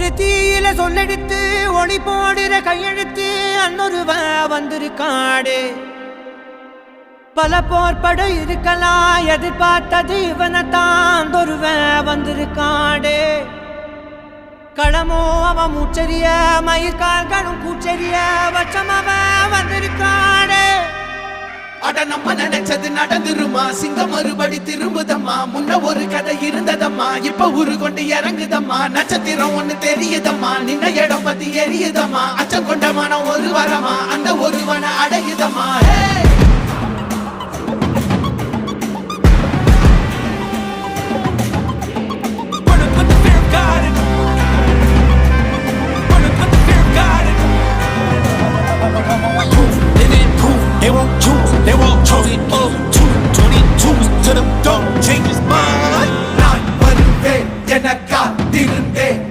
ஒரு தீயில சொல்லெடுத்து ஒளி போடுற கையெழுத்து அன்னொருவ வந்திருக்காடு பல போர்பட இருக்கலாம் எதிர்பார்த்தது இவனைத்தான் ஒருவ வந்திருக்காடு களமோ அவன் மூச்சரிய மயிர்கால்களும் கூச்சரிய வச்சம் அவன் வந்திருக்காடு அட நம்ம நினைச்சது நடந்துருமா சிங்கம் மறுபடி திரும்புதம்மா முன்ன ஒரு கதை இருந்ததம்மா இப்ப உரு கொண்டு இறங்குதம்மா நட்சத்திரம் ஒண்ணு தெரியுதம்மா நின்ன இடம் பத்தி எரியுதம்மா அச்சம் கொண்ட மனம் ஒரு வரமா அந்த ஒருவனை அடையுதம்மா